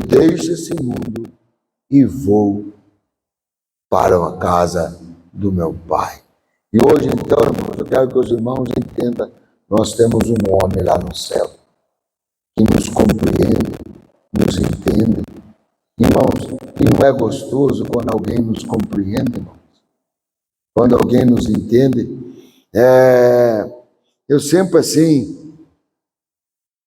deixo esse mundo e vou para a casa do meu Pai. E hoje, então, irmãos, eu quero que os irmãos entendam, nós temos um homem lá no céu, que nos compreende, nos entende. Irmãos, e não é gostoso quando alguém nos compreende, irmãos? Quando alguém nos entende, eu sempre assim,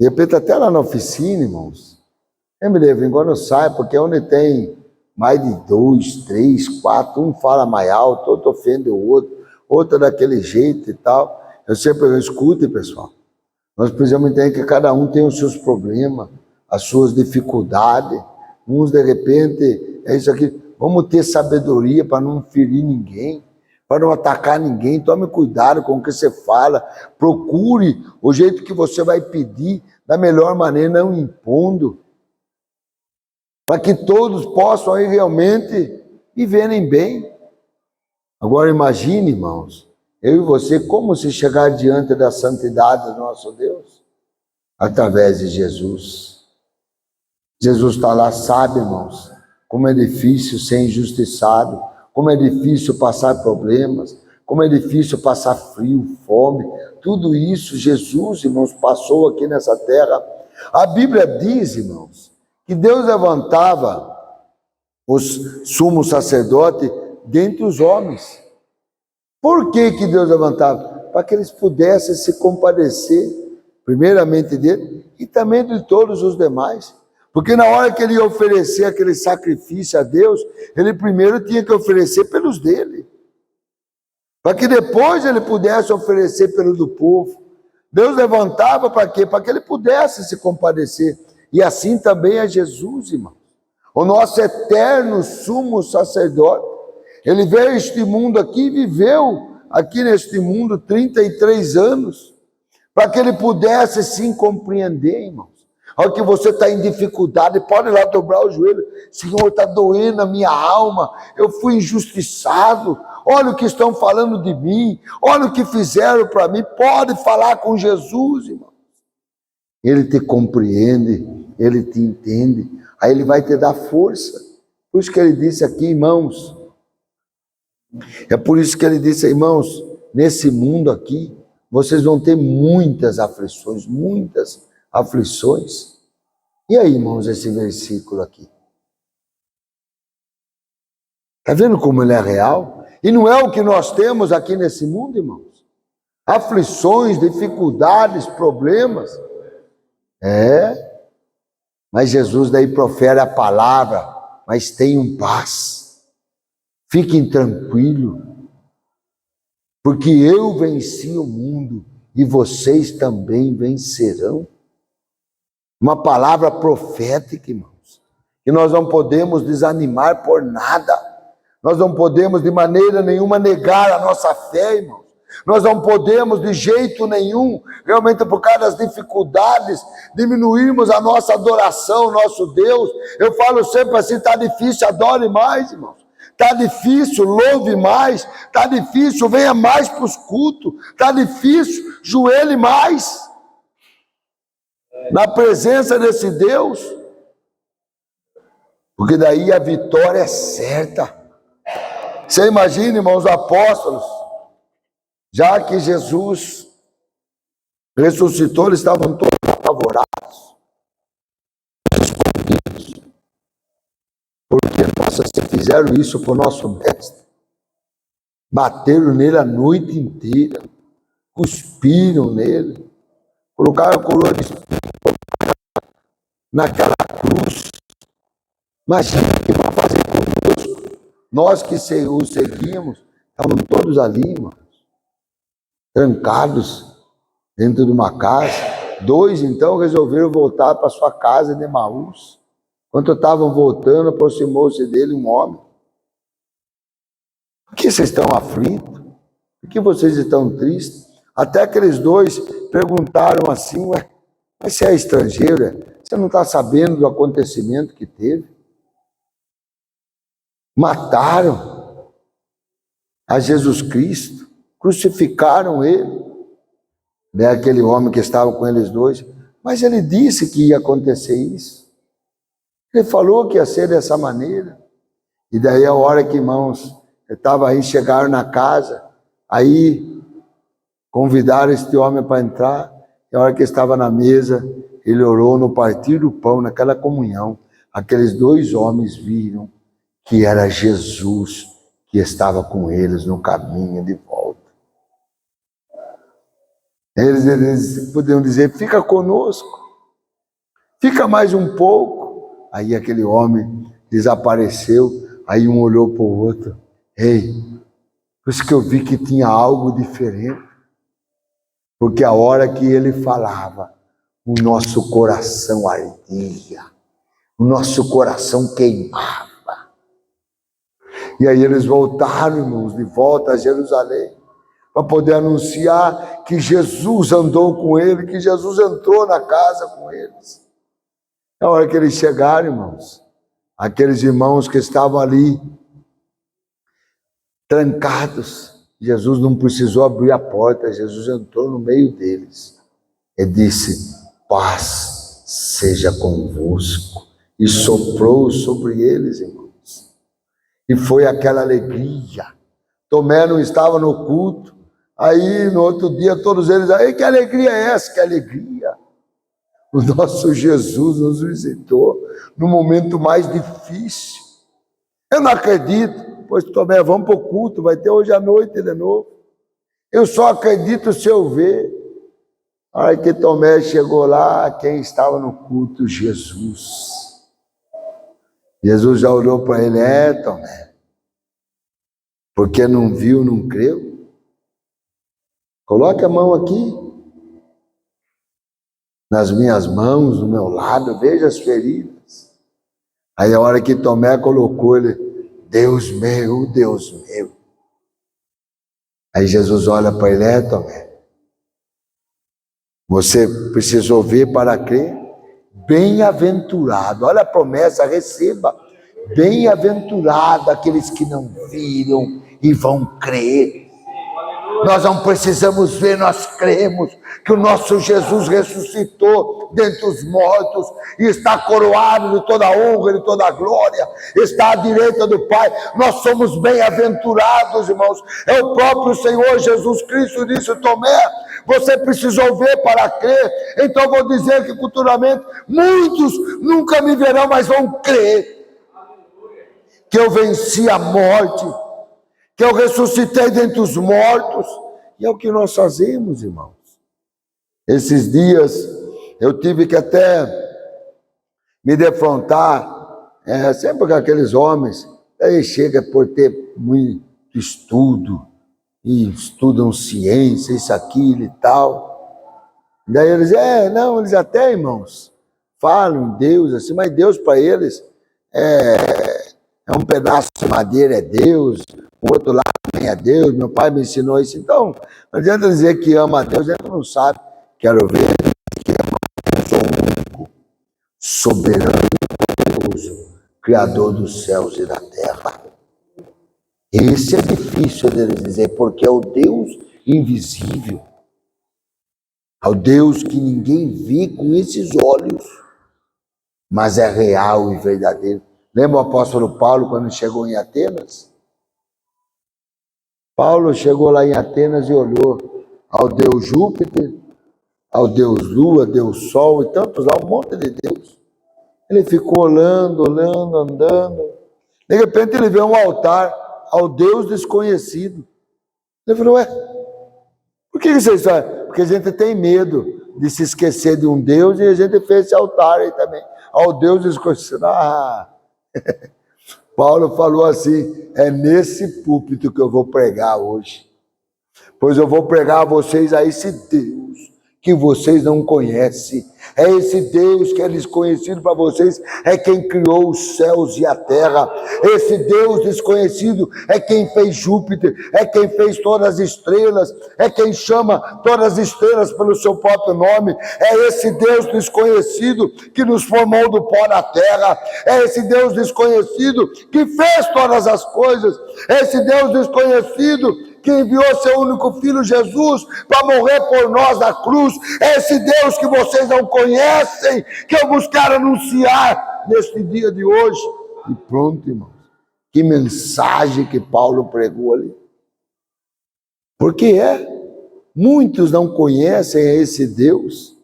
de repente até lá na oficina, irmãos, eu me lembro, quando eu saio, porque onde tem mais de 2, 3, 4, um fala mais alto, outro ofende o outro daquele jeito e tal. Eu sempre escuto, pessoal, nós precisamos entender que cada um tem os seus problemas, as suas dificuldades. Uns, de repente, é isso aqui. Vamos ter sabedoria para não ferir ninguém, para não atacar ninguém. Tome cuidado com o que você fala. Procure o jeito que você vai pedir da melhor maneira, não impondo, para que todos possam aí realmente viverem bem. Agora imagine, irmãos, eu e você, como se chegar diante da santidade do nosso Deus? Através de Jesus. Jesus está lá, sabe, irmãos, como é difícil ser injustiçado, como é difícil passar problemas, como é difícil passar frio, fome. Tudo isso Jesus, irmãos, passou aqui nessa terra. A Bíblia diz, irmãos, que Deus levantava os sumos sacerdotes dentre os homens. Por que Deus levantava? Para que eles pudessem se compadecer, primeiramente dele, e também de todos os demais. Porque na hora que ele ia oferecer aquele sacrifício a Deus, ele primeiro tinha que oferecer pelos dele, para que depois ele pudesse oferecer pelo do povo. Deus levantava para quê? Para que ele pudesse se compadecer. E assim também é Jesus, irmão. O nosso eterno sumo sacerdote. Ele veio a este mundo aqui e viveu aqui neste mundo 33 anos, para que ele pudesse sim compreender, irmãos. Olha que você está em dificuldade, pode ir lá dobrar o joelho. Senhor, está doendo a minha alma, eu fui injustiçado, olha o que estão falando de mim, olha o que fizeram para mim. Pode falar com Jesus, irmão. Ele te compreende, ele te entende, aí ele vai te dar força. Por isso que ele disse aqui, irmãos, é por isso que ele disse, irmãos, nesse mundo aqui, vocês vão ter muitas aflições, muitas aflições. E aí, irmãos, esse versículo aqui? Está vendo como ele é real? E não é o que nós temos aqui nesse mundo, irmãos? Aflições, dificuldades, problemas. Mas Jesus daí profere a palavra, mas tenham paz. Fiquem tranquilos, porque eu venci o mundo e vocês também vencerão. Uma palavra profética, irmãos, que nós não podemos desanimar por nada, nós não podemos de maneira nenhuma negar a nossa fé, irmãos, nós não podemos de jeito nenhum, realmente por causa das dificuldades, diminuirmos a nossa adoração, nosso Deus. Eu falo sempre assim, está difícil, adore mais, irmãos. Está difícil, louve mais. Está difícil, venha mais para os cultos. Está difícil, joelhe mais na presença desse Deus, porque daí a vitória é certa. Você imagina, irmãos, os apóstolos, já que Jesus ressuscitou, eles estavam todos apavorados, escondidos, porque, nossa, se fizeram isso para o nosso mestre, bateram nele a noite inteira, cuspiram nele, colocaram a coroa de espinhos naquela cruz. Imagina o que vai fazer conosco. Nós que o seguimos, estavam todos ali, irmãos, trancados dentro de uma casa. 2, então, resolveram voltar para sua casa de Emaús. Quando estavam voltando, aproximou-se dele um homem. Por que vocês estão aflitos? Por que vocês estão tristes? Até aqueles 2 perguntaram assim, ué, mas você é estrangeiro? Você não está sabendo do acontecimento que teve? Mataram a Jesus Cristo, crucificaram ele, né, aquele homem que estava com eles 2, mas ele disse que ia acontecer isso. Ele falou que ia ser dessa maneira. E daí a hora que, irmãos, eu estava aí, chegaram na casa, aí convidaram este homem para entrar, e a hora que estava na mesa, ele orou no partir do pão, naquela comunhão. Aqueles dois homens viram que era Jesus que estava com eles no caminho de volta. Eles podiam dizer, fica conosco, fica mais um pouco. Aí aquele homem desapareceu, aí um olhou para o outro, ei, por isso que eu vi que tinha algo diferente, porque a hora que ele falava, o nosso coração ardia, o nosso coração queimava. E aí eles voltaram, irmãos, de volta a Jerusalém, para poder anunciar que Jesus andou com ele, que Jesus entrou na casa com eles. Na hora que eles chegaram, irmãos, aqueles irmãos que estavam ali, trancados, Jesus não precisou abrir a porta, Jesus entrou no meio deles e disse, paz seja convosco, e soprou sobre eles, irmãos. E foi aquela alegria. Tomé não estava no culto, aí no outro dia todos eles, aí que alegria é essa? Que alegria! O nosso Jesus nos visitou no momento mais difícil. Eu não acredito. Pois Tomé, vamos para o culto, vai ter hoje à noite de novo. Eu só acredito se eu ver. A hora que Tomé chegou lá, quem estava no culto? Jesus. Jesus já olhou para ele, Tomé, porque não viu, não creu? Coloque a mão aqui, nas minhas mãos, no meu lado, veja as feridas. Aí a hora que Tomé colocou ele, Deus meu, Deus meu. Aí Jesus olha para ele, Tomé, você precisou ver para crer? Bem-aventurado, olha a promessa, receba. Bem-aventurado aqueles que não viram e vão crer. Nós não precisamos ver, nós cremos que o nosso Jesus ressuscitou dentre os mortos e está coroado de toda honra e de toda glória, está à direita do Pai. Nós somos bem-aventurados, irmãos. É o próprio Senhor Jesus Cristo disse, Tomé, você precisou ver para crer. Então vou dizer que futuramente muitos nunca me verão, mas vão crer que eu venci a morte, que eu ressuscitei dentre os mortos. E é o que nós fazemos, irmãos. Esses dias eu tive que até me defrontar, sempre com aqueles homens, aí chega por ter muito estudo, e estudam ciência, isso, aquilo e tal. Daí eles, eles até, irmãos, falam em Deus, assim, mas Deus para eles é um pedaço de madeira, é Deus, o outro lado também é Deus, meu pai me ensinou isso. Então, não adianta dizer que ama a Deus, ele não sabe. Quero ver que ama o único, soberano e poderoso, Criador dos céus e da terra. Esse é difícil de dizer, porque é o Deus invisível, é o Deus que ninguém vê com esses olhos, mas é real e verdadeiro. Lembra o apóstolo Paulo quando chegou em Atenas? Paulo chegou lá em Atenas e olhou ao Deus Júpiter, ao Deus Lua, Deus Sol e tantos lá, um monte de Deus. Ele ficou olhando, andando. De repente ele vê um altar ao Deus desconhecido. Ele falou, por que vocês fazem? Porque a gente tem medo de se esquecer de um Deus e a gente fez esse altar aí também, ao Deus desconhecido. Paulo falou assim, é nesse púlpito que eu vou pregar hoje, pois eu vou pregar a vocês a esse Deus que vocês não conhecem. É esse Deus que é desconhecido para vocês, é quem criou os céus e a terra. Esse Deus desconhecido é quem fez Júpiter, é quem fez todas as estrelas, é quem chama todas as estrelas pelo seu próprio nome. É esse Deus desconhecido que nos formou do pó da terra. É esse Deus desconhecido que fez todas as coisas. É esse Deus desconhecido que enviou seu único filho Jesus para morrer por nós na cruz. É esse Deus que vocês não conhecem, que eu buscar anunciar neste dia de hoje. E pronto, irmãos. Que mensagem que Paulo pregou ali. Porque muitos não conhecem esse Deus,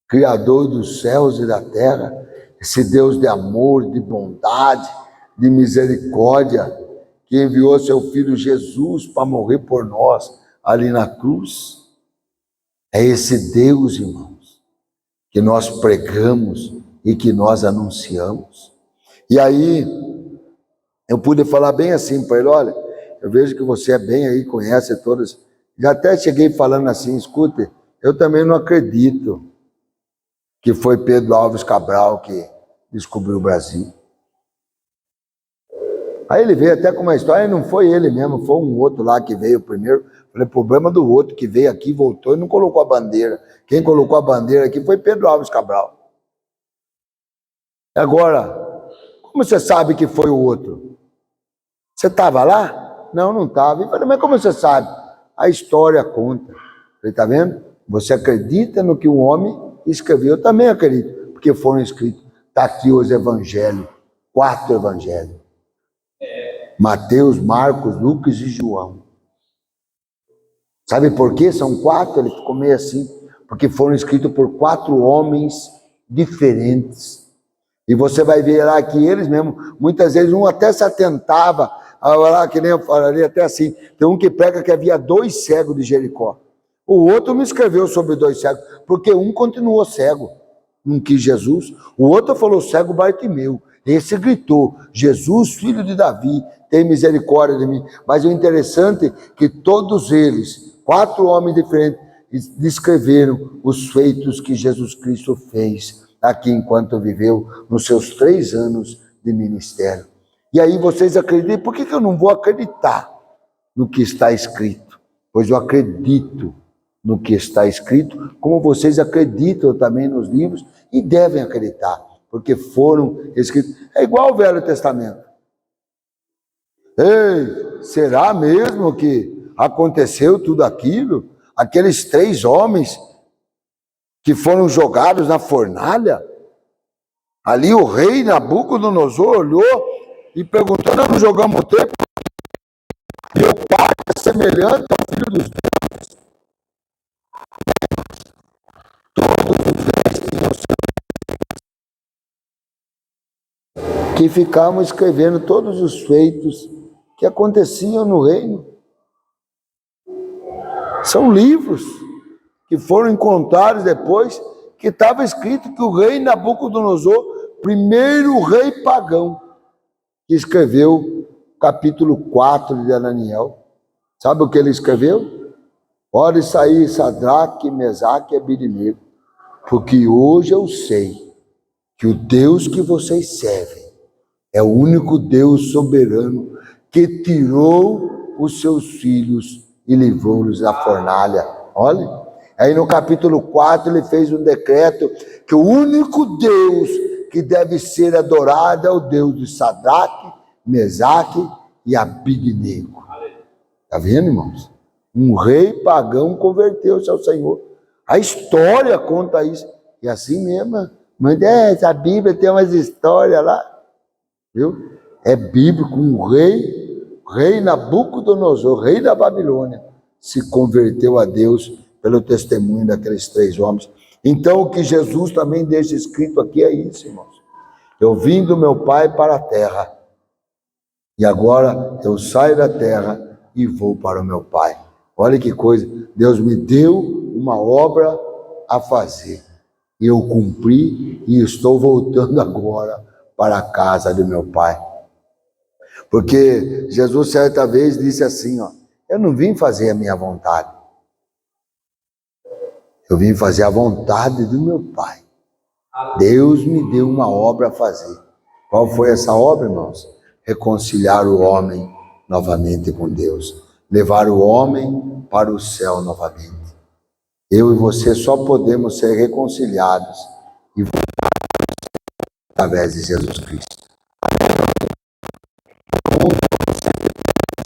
Criador dos céus e da terra, esse Deus de amor, de bondade, de misericórdia, que enviou seu Filho Jesus para morrer por nós ali na cruz. É esse Deus, irmãos, que nós pregamos e que nós anunciamos. E aí, eu pude falar bem assim para ele: olha, eu vejo que você é bem aí, conhece todas. Já até cheguei falando assim: escute, eu também não acredito que foi Pedro Álvares Cabral que descobriu o Brasil. Aí ele veio até com uma história, não foi ele mesmo, foi um outro lá que veio primeiro. Falei, problema do outro que veio aqui, voltou e não colocou a bandeira. Quem colocou a bandeira aqui foi Pedro Álvares Cabral. Agora, como você sabe que foi o outro? Você estava lá? Não, não estava. Eu falei, mas como você sabe? A história conta. Falei, tá vendo? Você acredita no que o homem escreveu? Eu também acredito, porque foram escritos. Está aqui os evangelhos, 4 evangelhos. Mateus, Marcos, Lucas e João. Sabe por quê? São 4, ele ficou meio assim, porque foram escritos por 4 homens diferentes. E você vai ver lá que eles mesmo, muitas vezes um até se atentava, lá, que nem eu falaria até assim, tem um que prega que havia 2 cegos de Jericó. O outro não escreveu sobre 2 cegos, porque um continuou cego, não quis Jesus. O outro falou cego Bartimeu. Esse gritou, Jesus, filho de Davi, tem misericórdia de mim. Mas o interessante é que todos eles, 4 homens diferentes, descreveram os feitos que Jesus Cristo fez aqui enquanto viveu nos seus 3 anos de ministério. E aí vocês acreditam? Por que eu não vou acreditar no que está escrito? Pois eu acredito no que está escrito, como vocês acreditam também nos livros e devem acreditar, porque foram escritos. É igual ao Velho Testamento. Ei, será mesmo que aconteceu tudo aquilo? Aqueles 3 homens que foram jogados na fornalha? Ali o rei Nabucodonosor olhou e perguntou: nós não jogamos o tempo? Meu pai é semelhante ao filho dos deuses. Todos os reis tinham que ficavam escrevendo todos os feitos que aconteciam no reino. São livros que foram encontrados depois, que estava escrito que o rei Nabucodonosor, primeiro rei pagão, que escreveu capítulo 4 de Daniel. Sabe o que ele escreveu? Ore sair Sadraque, Mesaque e Abednego, porque hoje eu sei que o Deus que vocês servem é o único Deus soberano que tirou os seus filhos e livrou-los da fornalha. Olha, aí no capítulo 4 ele fez um decreto que o único Deus que deve ser adorado é o Deus de Sadraque, Mesaque e Abednego. Está vendo, irmãos? Um rei pagão converteu-se ao Senhor. A história conta isso. E assim mesmo, mas essa Bíblia tem umas histórias lá. Viu? É bíblico, um rei Nabucodonosor, rei da Babilônia, se converteu a Deus pelo testemunho daqueles 3 homens. Então o que Jesus também deixa escrito aqui é isso, irmãos. Eu vim do meu Pai para a terra, e agora eu saio da terra e vou para o meu Pai. Olha que coisa, Deus me deu uma obra a fazer, e eu cumpri e estou voltando agora para a casa do meu Pai. Porque Jesus certa vez disse assim, ó, eu não vim fazer a minha vontade, eu vim fazer a vontade do meu Pai. Deus me deu uma obra a fazer. Qual foi essa obra, irmãos? Reconciliar o homem novamente com Deus, levar o homem para o céu novamente. Eu e você só podemos ser reconciliados e através de Jesus Cristo.